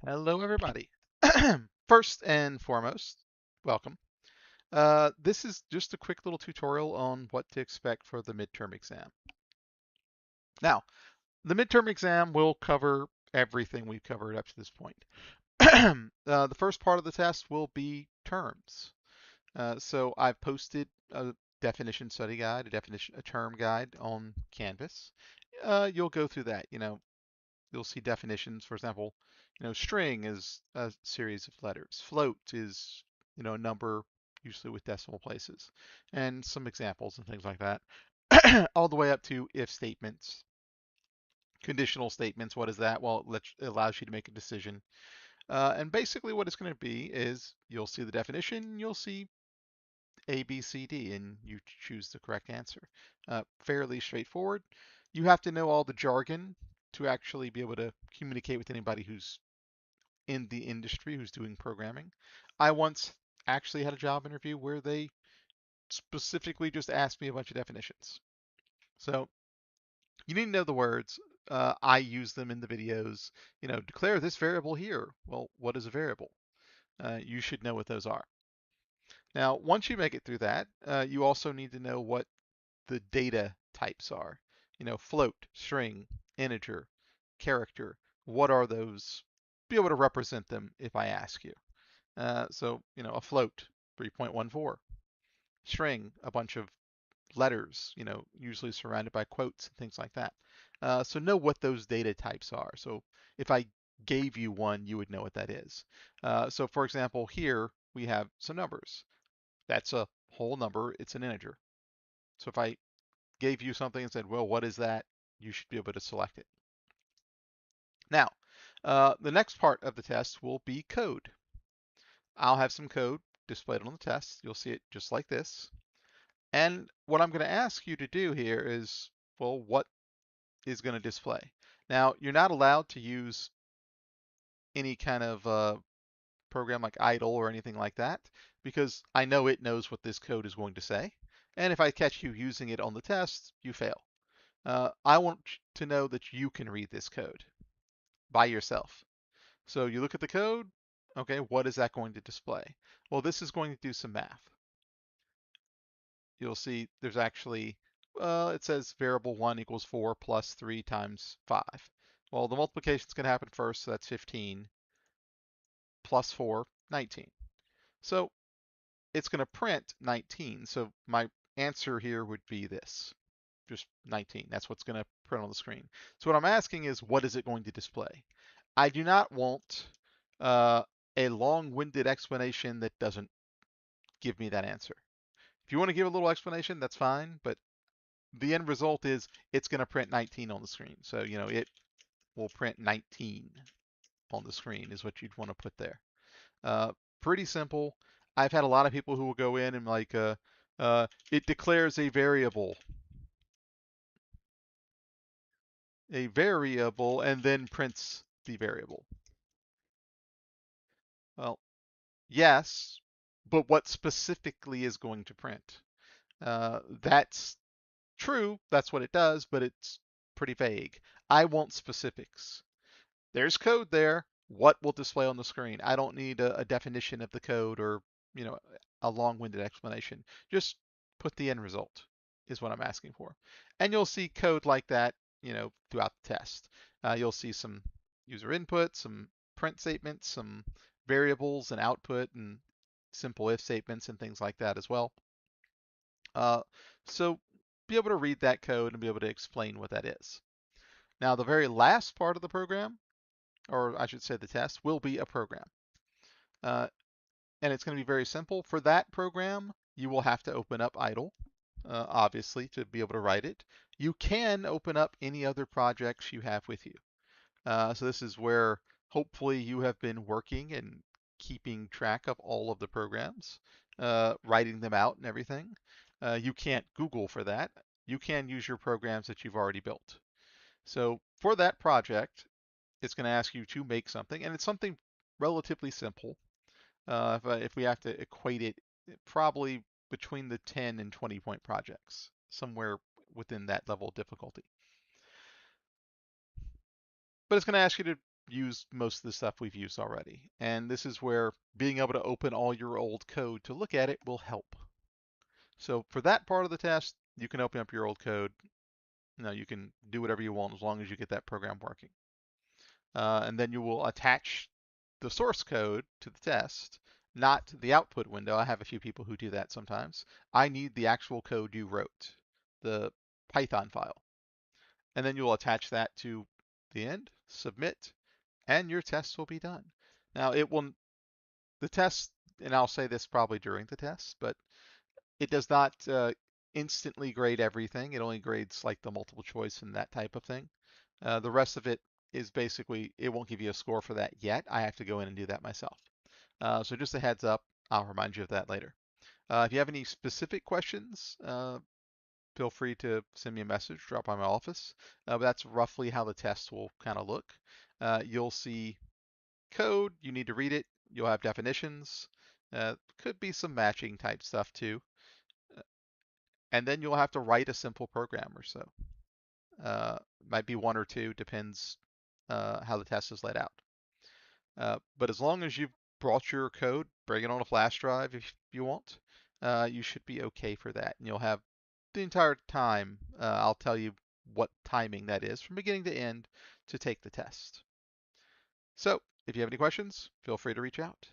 Hello, everybody. First and foremost, welcome. This is just a quick little tutorial on what to expect for the midterm exam. Now, the midterm exam will cover everything we've covered up to this point. The first part of the test will be terms. So I've posted a definition study guide, a term guide on Canvas. You'll go through that. You'll see definitions. For example, string is a series of letters. Float is, a number usually with decimal places, and some examples and things like that. All the way up to if statements, conditional statements. What is that? Well, it allows you to make a decision. And basically what it's going to be is you'll see the definition, you'll see A, B, C, D, and you choose the correct answer. Fairly straightforward. You have to know all the jargon to actually be able to communicate with anybody who's in the industry who's doing programming. I once actually had a job interview where they specifically just asked me a bunch of definitions. So you need to know the words. I use them in the videos. Declare this variable here. Well, what is a variable? You should know what those are. Now, once you make it through that, you also need to know what the data types are. Float, string, integer, character. What are those? Be able to represent them if I ask you. So, a float, 3.14. String, a bunch of letters, usually surrounded by quotes and things like that. So know what those data types are. So if I gave you one, you would know what that is. So for example, here we have some numbers. That's a whole number. It's an integer. So if I gave you something and said, well, what is that? You should be able to select it. Now, the next part of the test will be code. I'll have some code displayed on the test. You'll see it just like this. And what I'm going to ask you to do here is, well, what is going to display? Now, you're not allowed to use any kind of program like idle or anything like that because I know it knows what this code is going to say. And if I catch you using it on the test, you fail. I want to know that you can read this code by yourself. So you look at the code, okay, what is that going to display? Well, this is going to do some math. You'll see there's actually, it says variable 1 equals 4 plus 3 times 5. Well, the multiplication is going to happen first, so that's 15 plus 4, 19. So it's going to print 19. So my answer here would be this, just 19. That's what's going to print on the screen. So what I'm asking is, what is it going to display? I do not want a long-winded explanation that doesn't give me that answer. If you want to give a little explanation, that's fine, but the end result is it's going to print 19 on the screen. So, it will print 19 on the screen is what you'd want to put there. Pretty simple. I've had a lot of people who will go in and like, it declares a variable, and then prints the variable. Well, yes, but what specifically is going to print? That's true, that's what it does, but it's pretty vague. I want specifics. There's code there. What will display on the screen? I don't need a definition of the code or, you know, a long-winded explanation. Just put the end result is what I'm asking for. And you'll see code like that, throughout the test. You'll see some user input, some print statements, some variables and output, and simple if statements and things like that as well. So be able to read that code and be able to explain what that is. Now, the very last part of the program, or I should say the test, will be a program. And it's going to be very simple. For that program, you will have to open up idle, obviously, to be able to write it. You can open up any other projects you have with you. So this is where hopefully you have been working and keeping track of all of the programs, writing them out and everything. You can't Google for that. You can use your programs that you've already built. So for that project, it's going to ask you to make something, and it's something relatively simple. If we have to equate it, probably between the 10 and 20 point projects, somewhere within that level of difficulty. But it's going to ask you to used most of the stuff we've used already. And this is where being able to open all your old code to look at it will help. So for that part of the test, you can open up your old code. You can do whatever you want as long as you get that program working. And then you will attach the source code to the test, not the output window. I have a few people who do that sometimes. I need the actual code you wrote, the Python file. And then you'll attach that to the end, submit, and your test will be done. Now the test, and I'll say this probably during the test, but it does not instantly grade everything. It only grades like the multiple choice and that type of thing. The rest of it is basically, it won't give you a score for that yet. I have to go in and do that myself. So just a heads up, I'll remind you of that later. If you have any specific questions, feel free to send me a message, drop by my office. But that's roughly how the test will kind of look. You'll see code, you need to read it. You'll have definitions. Could be some matching type stuff too. And then you'll have to write a simple program or so. Might be one or two, depends how the test is laid out. But as long as you've brought your code, bring it on a flash drive if you want, you should be okay for that. And you'll have the entire time, I'll tell you what timing that is from beginning to end to take the test. So if you have any questions, feel free to reach out.